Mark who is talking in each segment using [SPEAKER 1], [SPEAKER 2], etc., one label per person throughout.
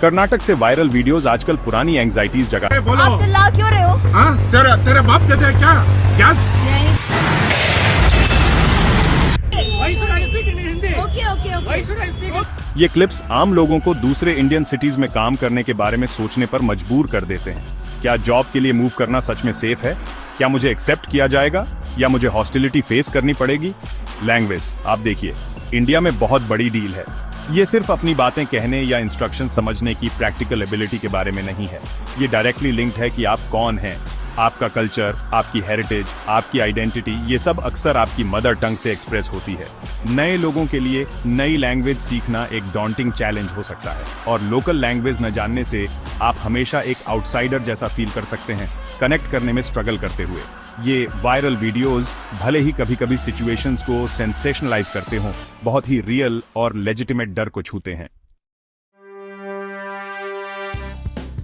[SPEAKER 1] कर्नाटक से viral videos आजकल पुरानी एंजाइटीज जगा।
[SPEAKER 2] आप चिल्ला क्यों रहे हो?
[SPEAKER 3] हाँ, तेरे बाप देते हैं क्या गैस?
[SPEAKER 1] ये क्लिप्स आम लोगों को दूसरे इंडियन सिटीज में काम करने के बारे में सोचने पर मजबूर कर देते हैं। क्या जॉब के लिए मूव करना सच में सेफ है? क्या मुझे एक्सेप्ट किया जाएगा या मुझे हॉस्टिलिटी फेस करनी पड़ेगी? लैंग्वेज, आप देखिए, इंडिया में बहुत बड़ी डील है। ये सिर्फ अपनी बातें कहने या इंस्ट्रक्शन समझने की प्रैक्टिकल एबिलिटी के बारे में नहीं है। ये डायरेक्टली लिंक्ड है कि आप कौन हैं, आपका कल्चर, आपकी हेरिटेज, आपकी आइडेंटिटी, ये सब अक्सर आपकी मदर टंग से एक्सप्रेस होती है। नए लोगों के लिए नई लैंग्वेज सीखना एक डॉन्टिंग चैलेंज हो सकता है, और लोकल लैंग्वेज न जानने से आप हमेशा एक आउटसाइडर जैसा फील कर सकते हैं, कनेक्ट करने में स्ट्रगल करते हुए। ये वायरल वीडियोस भले ही कभी-कभी सिचुएशंस को सेंसेशनलाइज करते हों, बहुत ही रियल और लेजिटिमेट डर को छूते हैं।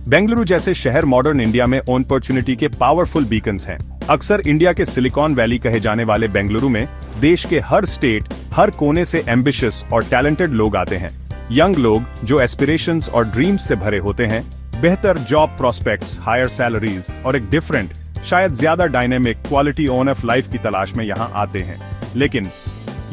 [SPEAKER 1] बेंगलुरु जैसे शहर मॉडर्न इंडिया में अपॉर्चुनिटी के पावरफुल बीकन्स हैं। अक्सर इंडिया के सिलिकॉन वैली कहे जाने वाले बेंगलुरु में देश के हर स्टेट, हर कोने से एम्बिशियस और टैलेंटेड लोग आते हैं। यंग लोग जो एस्पिरेशंस और ड्रीम्स से भरे होते हैं, बेहतर जॉब प्रोस्पेक्ट्स, हायर सैलरीज और एक डिफरेंट, शायद ज्यादा डायनेमिक क्वालिटी ऑफ लाइफ की तलाश में यहाँ आते हैं। लेकिन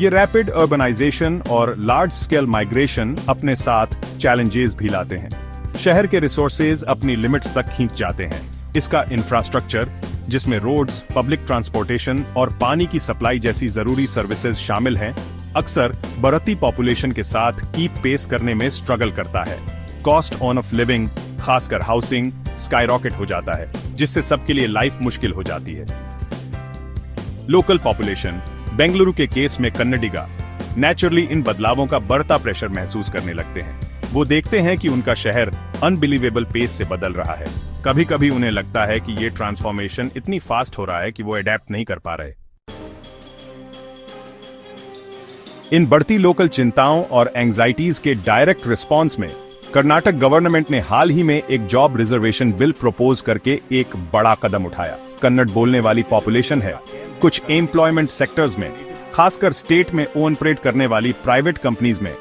[SPEAKER 1] ये रैपिड अर्बनाइजेशन और लार्ज स्केल माइग्रेशन अपने साथ चैलेंजेस भी लाते हैं। शहर के रिसोर्सेज अपनी लिमिट्स तक खींच जाते हैं। इसका इंफ्रास्ट्रक्चर, जिसमें रोड्स, पब्लिक ट्रांसपोर्टेशन और पानी की सप्लाई जैसी जरूरी सर्विसेज शामिल हैं, अक्सर बढ़ती पॉपुलेशन के साथ कीप पेस करने में स्ट्रगल करता है। कॉस्ट ऑफ लिविंग, खासकर हाउसिंग, स्काईरॉकेट हो जाता है, जिससे सबके लिए लाइफ मुश्किल हो जाती है। लोकल पॉपुलेशन, बेंगलुरु के केस में कन्नडिगा, नेचुरली इन बदलावों का बढ़ता प्रेशर महसूस करने लगते हैं। वो देखते हैं कि उनका शहर अनबिलीवेबल पेस से बदल रहा है। कभी कभी उन्हें लगता है कि ये ट्रांसफॉर्मेशन इतनी फास्ट हो रहा है कि वो अडेप्ट नहीं कर पा रहे। इन बढ़ती लोकल चिंताओं और एंजाइटीज के डायरेक्ट रिस्पॉन्स में कर्नाटक गवर्नमेंट ने हाल ही में एक जॉब रिजर्वेशन बिल प्रपोज करके एक बड़ा कदम उठाया। कन्नड़ बोलने वाली पॉपुलेशन है, कुछ एम्प्लॉयमेंट सेक्टर्स में, खासकर स्टेट में ओन ऑपरेट करने वाली प्राइवेट कंपनीज में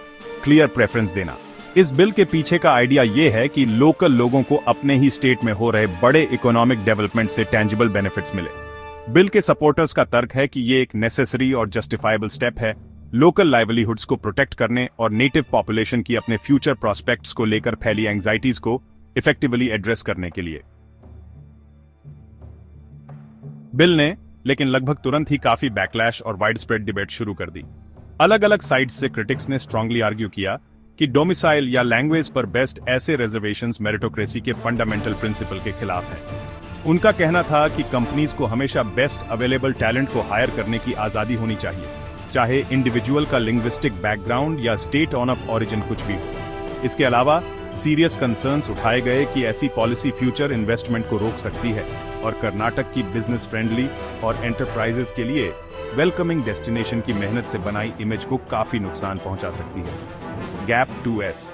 [SPEAKER 1] क्लियर प्रेफरेंस देना। इस बिल के पीछे का आइडिया ये है कि लोकल लोगों को अपने ही स्टेट में हो रहे बड़े इकोनॉमिक डेवलपमेंट से टेंजिबल बेनिफिट्स मिले। बिल के सपोर्टर्स का तर्क है कि ये एक नेसेसरी और जस्टिफाइबल स्टेप है लोकल लाइवलीहुड्स को प्रोटेक्ट करने और नेटिव पॉपुलेशन की अपने फ्यूचर प्रोस्पेक्ट्स को लेकर फैली एंजाइटीज को इफेक्टिवली एड्रेस करने के लिए। बिल ने लेकिन लगभग तुरंत ही काफी बैकलैश और वाइड स्प्रेड डिबेट शुरू कर दी। अलग अलग साइड्स से क्रिटिक्स ने स्ट्रांगली आर्ग्यू किया कि डोमिसाइल या लैंग्वेज पर बेस्ट ऐसे रिजर्वेशंस मेरिटोक्रेसी के फंडामेंटल प्रिंसिपल के खिलाफ हैं। उनका कहना था कि कंपनीज को हमेशा बेस्ट अवेलेबल टैलेंट को हायर करने की आजादी होनी चाहिए, चाहे इंडिविजुअल का लिंग्विस्टिक बैकग्राउंड या स्टेट ऑफ ओरिजिन कुछ भी हो। इसके अलावा सीरियस कंसर्न्स उठाए गए कि ऐसी पॉलिसी फ्यूचर इन्वेस्टमेंट को रोक सकती है और कर्नाटक की बिजनेस फ्रेंडली और एंटरप्राइजेस के लिए वेलकमिंग डेस्टिनेशन की मेहनत से बनाई इमेज को काफी नुकसान पहुंचा सकती है। गैप 2S,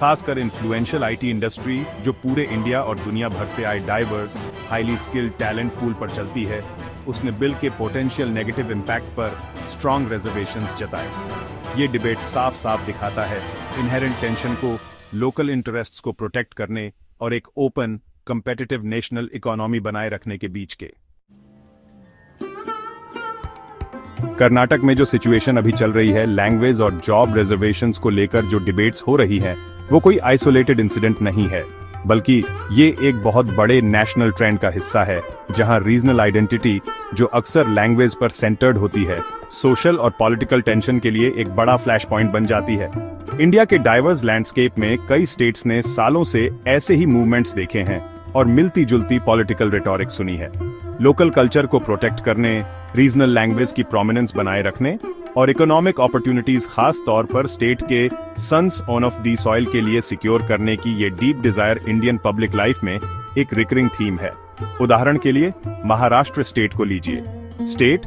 [SPEAKER 1] खासकर इन्फ्लुएंशियल आईटी इंडस्ट्री जो पूरे इंडिया और दुनिया भर से आए diverse, highly skilled talent pool पर चलती है, उसने बिल के पोटेंशियल नेगेटिव इंपैक्ट पर स्ट्रॉन्ग रिजर्वेशंस जताए। ये डिबेट साफ साफ दिखाता है इनहेरेंट टेंशन को लोकल इंटरेस्ट्स को प्रोटेक्ट करने और एक ओपन, कंपेटिटिव नेशनल इकोनॉमी बनाए रखने के बीच के। कर्नाटक में जो सिचुएशन अभी चल रही है, लैंग्वेज और जॉब रिजर्वेशंस को लेकर जो डिबेट्स हो रही हैं, वो कोई आइसोलेटेड इंसिडेंट नहीं है, बल्कि ये एक बहुत बड़े नेशनल ट्रेंड का हिस्सा है, जहां रीजनल आइडेंटिटी, जो अक्सर लैंग्वेज पर सेंटर्ड होती है, सोशल और पॉलिटिकल टेंशन के लिए एक बड़ा फ्लैश पॉइंट बन जाती है। इंडिया के डाइवर्स लैंडस्केप में कई स्टेट्स ने सालों से ऐसे ही मूवमेंट्स देखे हैं और मिलती जुलती पॉलिटिकल रिटोरिक सुनी है। लोकल कल्चर को प्रोटेक्ट करने, रीजनल लैंग्वेज की प्रोमिनेंस बनाए रखने और इकोनॉमिक अपॉर्चुनिटीज खास तौर पर स्टेट के सन्स ऑफ दी सॉइल के लिए सिक्योर करने की ये deep Dzire Indian public life में एक रिकरिंग थीम है। उदाहरण के लिए महाराष्ट्र स्टेट को लीजिए। स्टेट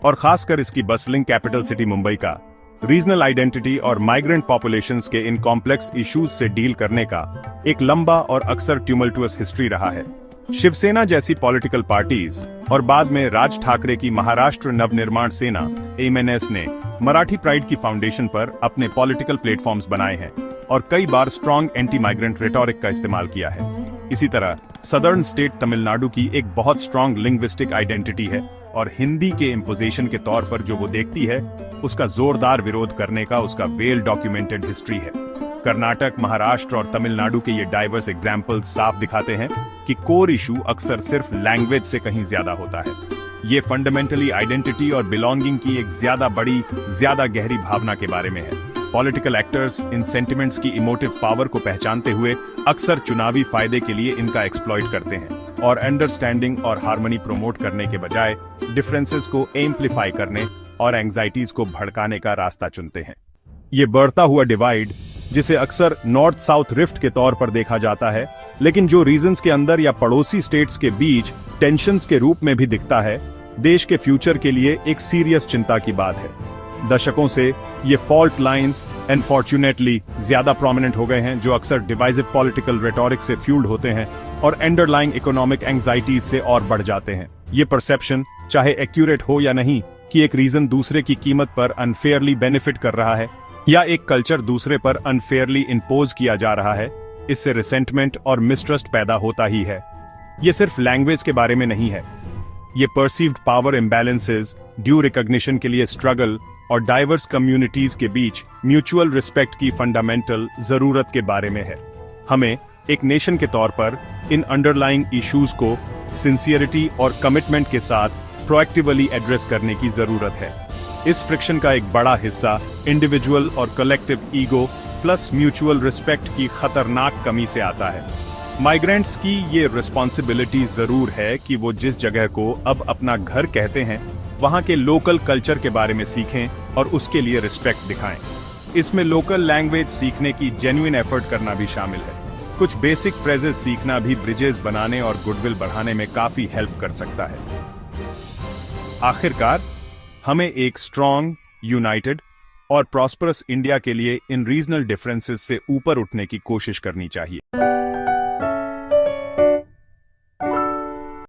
[SPEAKER 1] और खासकर इसकी बसलिंग कैपिटल सिटी मुंबई का रीजनल आइडेंटिटी और माइग्रेंट पॉपुलेशंस के इन कॉम्प्लेक्स इश्यूज से डील करने का एक लंबा और अक्सर ट्यूमल्टुअस हिस्ट्री रहा है। शिवसेना जैसी पॉलिटिकल पार्टीज और बाद में राज ठाकरे की महाराष्ट्र नवनिर्माण सेना (MNS) ने मराठी प्राइड की फाउंडेशन पर अपने पॉलिटिकल प्लेटफॉर्म्स बनाए हैं और कई बार स्ट्रॉन्ग एंटी माइग्रेंट रेटोरिक का इस्तेमाल किया है। इसी तरह सदर्न स्टेट तमिलनाडु की एक बहुत स्ट्रॉन्ग लिंग्विस्टिक आइडेंटिटी है और हिंदी के इम्पोजिशन के तौर पर जो वो देखती है उसका जोरदार विरोध करने का उसका वेल डॉक्यूमेंटेड हिस्ट्री है। कर्नाटक, महाराष्ट्र और तमिलनाडु के ये डाइवर्स एग्जाम्पल्स साफ दिखाते हैं कि कोर इशू अक्सर सिर्फ लैंग्वेज से कहीं ज्यादा होता है। ये फंडामेंटली आइडेंटिटी और बिलोंगिंग की एक ज्यादा बड़ी, ज्यादा गहरी भावना के बारे में है। पॉलिटिकल एक्टर्स इन सेंटिमेंट्स की इमोटिव पावर को पहचानते हुए अक्सर चुनावी फायदे के लिए इनका एक्सप्लॉइट करते हैं और अंडरस्टैंडिंग और हार्मनी प्रमोट करने के बजाय डिफरेंसेस को एम्प्लीफाई करने और एंग्जाइटीज को भड़काने का रास्ता चुनते हैं। ये बढ़ता हुआ डिवाइड, जिसे अक्सर नॉर्थ साउथ रिफ्ट के तौर पर देखा जाता है, लेकिन जो रीजन्स के अंदर या पड़ोसी स्टेट्स के बीच टेंशन्स के रूप में भी दिखता है, देश के फ्यूचर के लिए एक सीरियस चिंता की बात है। दशकों से ये फॉल्ट लाइंस अनफॉर्चुनेटली ज्यादा प्रोमिनेंट हो गए हैं, जो अक्सर डिवाइसिव पॉलिटिकल रेटोरिक से फ्यूल्ड होते हैं और अंडरलाइंग इकोनॉमिक एंग्जाइटीज से और बढ़ जाते हैं। ये परसेप्शन, चाहे एक्यूरेट हो या नहीं, कि एक रीजन दूसरे की कीमत पर अनफेयरली बेनिफिट कर रहा है या एक कल्चर दूसरे पर अनफेयरली इंपोज किया जा रहा है, इससे रिसेंटमेंट और मिसट्रस्ट पैदा होता ही है। ये सिर्फ लैंग्वेज के बारे में नहीं है, ये perceived power imbalances, due recognition के लिए स्ट्रगल और डाइवर्स कम्युनिटीज के बीच म्यूचुअल रिस्पेक्ट की फंडामेंटल जरूरत के बारे में है। हमें एक नेशन के तौर पर इन अंडरलाइंग इश्यूज को सिंसियरिटी और कमिटमेंट के साथ प्रोएक्टिवली एड्रेस करने की जरूरत है। इस फ्रिक्शन का एक बड़ा हिस्सा इंडिविजुअल और collective ego plus mutual respect की खतरनाक कमी से आता है। माइग्रेंट्स की ये रिस्पॉन्सिबिलिटी जरूर है कि वो जिस जगह को अब अपना घर कहते हैं, वहाँ के लोकल कल्चर के बारे में सीखें और उसके लिए रिस्पेक्ट दिखाएं। इसमें लोकल लैंग्वेज सीखने की जेन्युइन एफर्ट करना भी शामिल है। कुछ बेसिक फ्रेजेस सीखना भी ब्रिजेस बनाने और गुडविल बढ़ाने में काफी हेल्प कर सकता है। आखिरकार, हमें एक स्ट्रॉन्ग, यूनाइटेड और प्रॉस्परस इंडिया के लिए इन रीजनल डिफरेंसेस से ऊपर उठने की कोशिश करनी चाहिए।